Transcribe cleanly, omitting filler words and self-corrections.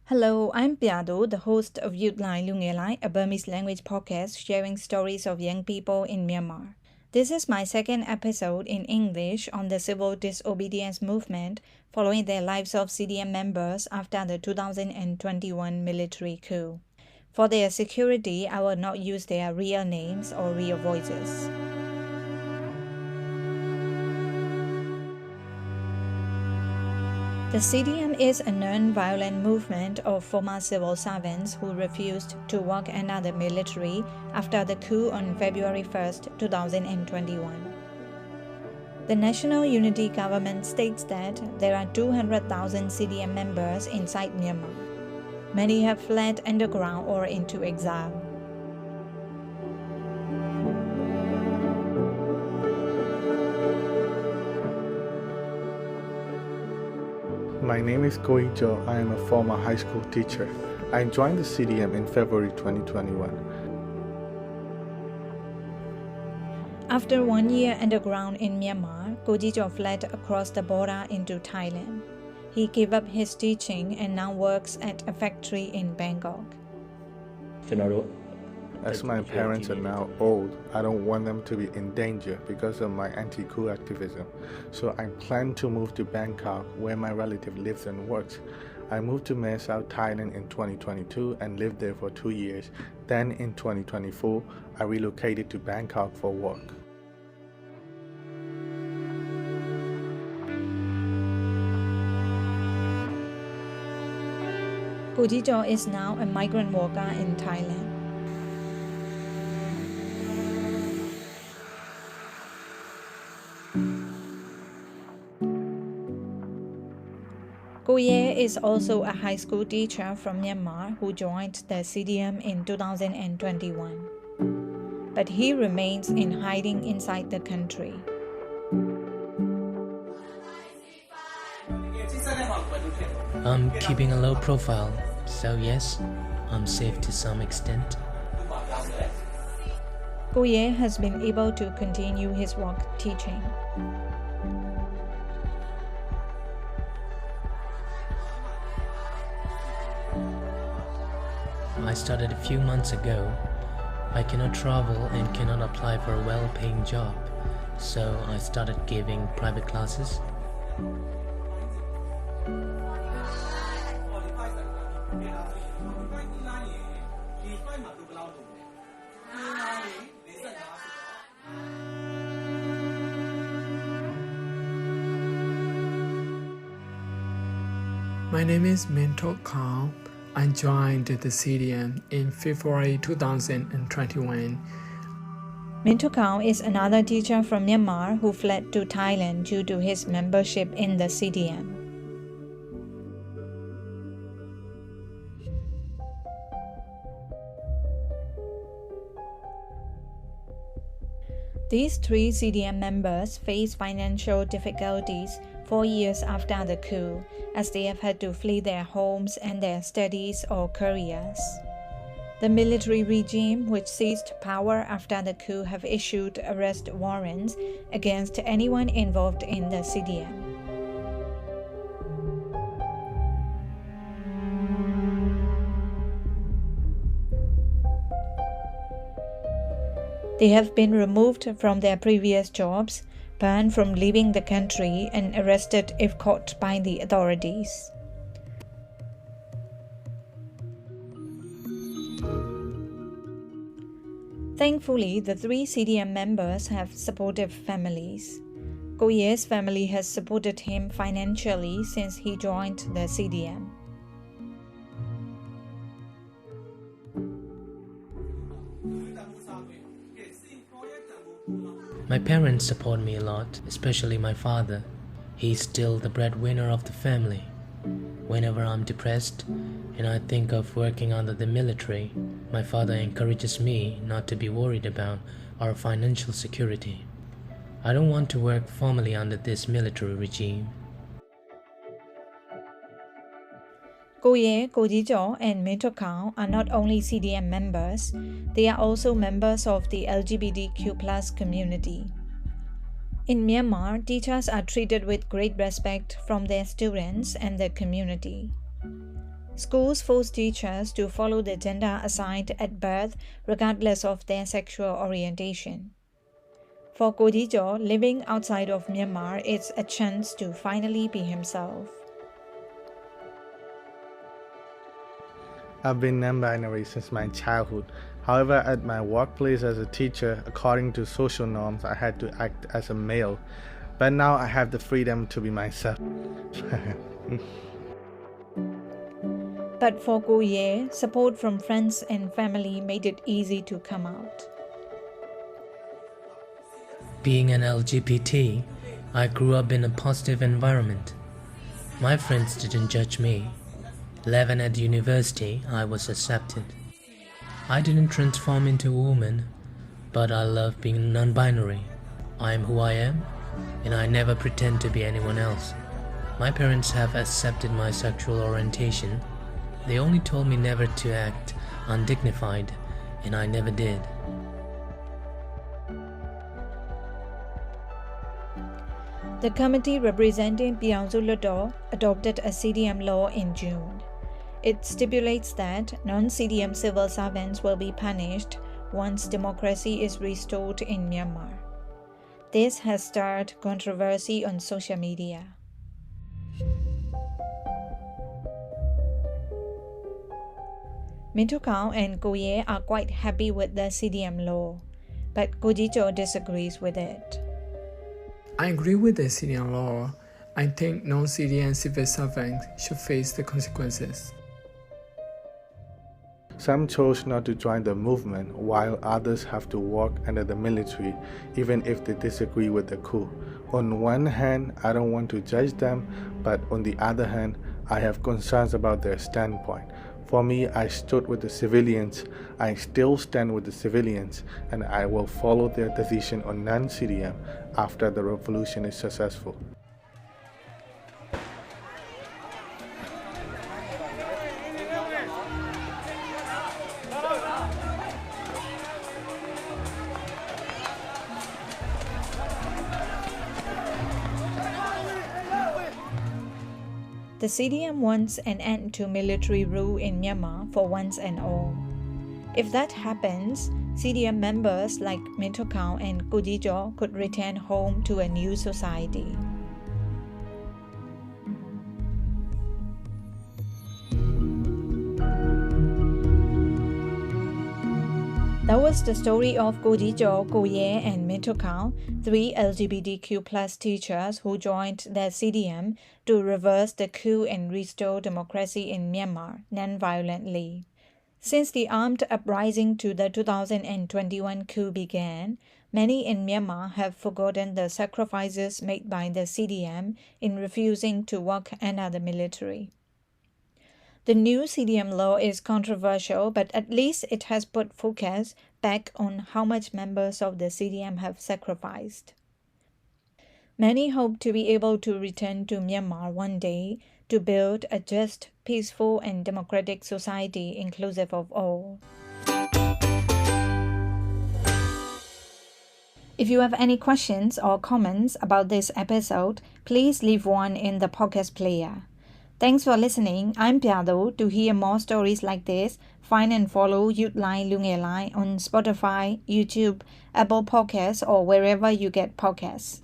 Hello, I'm Piado, the host of Youth Lai Lunge Lai, a Burmese language podcast sharing stories of young people in Myanmar. This is my second episode in English on the Civil Disobedience Movement following the lives of CDM members after the 2021 military coup. For their security, I will not use their real names or real voices. The CDM is a non-violent movement of former civil servants who refused to work under the military after the coup on February 1, 2021. The National Unity Government states that there are 200,000 CDM members inside Myanmar. Many have fled underground or into exile. My name is Koicho. I am a former high school teacher. I joined the CDM in February 2021. After 1 year underground in Myanmar, Kojijo fled across the border into Thailand. He gave up his teaching and now works at a factory in Bangkok. As my parents are now old, I don't want them to be in danger because of my anti-coup activism. So I plan to move to Bangkok, where my relative lives and works. I moved to Mae South, Thailand in 2022 and lived there for 2 years. Then in 2024, I relocated to Bangkok for work. Kojijo is now a migrant worker in Thailand. Koye is also a high school teacher from Myanmar who joined the CDM in 2021. But he remains in hiding inside the country. I'm keeping a low profile, so yes, I'm safe to some extent. Koye has been able to continue his work teaching. I started a few months ago. I cannot travel and cannot apply for a well-paying job, so I started giving private classes. My name is Minto Kao. I joined the CDM in February 2021. Minto Kao is another teacher from Myanmar who fled to Thailand due to his membership in the CDM. These three CDM members face financial difficulties 4 years after the coup, as they have had to flee their homes and their studies or careers. The military regime, which seized power after the coup, have issued arrest warrants against anyone involved in the CDM. They have been removed from their previous jobs, banned from leaving the country, and arrested if caught by the authorities. Thankfully, the three CDM members have supportive families. Koye's family has supported him financially since he joined the CDM. My parents support me a lot, especially my father. He's still the breadwinner of the family. Whenever I'm depressed and I think of working under the military, my father encourages me not to be worried about our financial security. I don't want to work formally under this military regime. Koye, Kojijo, and Minto Kao are not only CDM members, they are also members of the LGBTQ+ community. In Myanmar, teachers are treated with great respect from their students and the community. Schools force teachers to follow the gender assigned at birth regardless of their sexual orientation. For Kodijo, living outside of Myanmar is a chance to finally be himself. I've been non-binary since my childhood. However, at my workplace as a teacher, according to social norms, I had to act as a male. But now I have the freedom to be myself. But for Ko Ye, support from friends and family made it easy to come out. Being an LGBT, I grew up in a positive environment. My friends didn't judge me. 11 at university, I was accepted. I didn't transform into a woman, but I love being non-binary. I am who I am, and I never pretend to be anyone else. My parents have accepted my sexual orientation. They only told me never to act undignified, and I never did. The committee representing Pyongsu Ludo adopted a CDM law in June. It stipulates that non-CDM civil servants will be punished once democracy is restored in Myanmar. This has stirred controversy on social media. Mintokao and Ko Ye are quite happy with the CDM law, but Kodijo disagrees with it. I agree with the CDM law. I think non-CDM civil servants should face the consequences. Some chose not to join the movement, while others have to work under the military, even if they disagree with the coup. On one hand, I don't want to judge them, but on the other hand, I have concerns about their standpoint. For me, I stood with the civilians, I still stand with the civilians, and I will follow their decision on non-CDM after the revolution is successful. The CDM wants an end to military rule in Myanmar for once and all. If that happens, CDM members like Mintokao and Kodijo could return home to a new society. That was the story of Kodijo, Ko Ye, and Mintokao, 3 LGBTQ+ teachers who joined the CDM to reverse the coup and restore democracy in Myanmar non-violently. Since the armed uprising to the 2021 coup began, many in Myanmar have forgotten the sacrifices made by the CDM in refusing to work under the military. The new CDM law is controversial, but at least it has put focus back on how much members of the CDM have sacrificed. Many hope to be able to return to Myanmar one day to build a just, peaceful, and democratic society inclusive of all. If you have any questions or comments about this episode, please leave one in the podcast player. Thanks for listening. I'm Pyado. To hear more stories like this, find and follow Youthline Lungelai on Spotify, YouTube, Apple Podcasts, or wherever you get podcasts.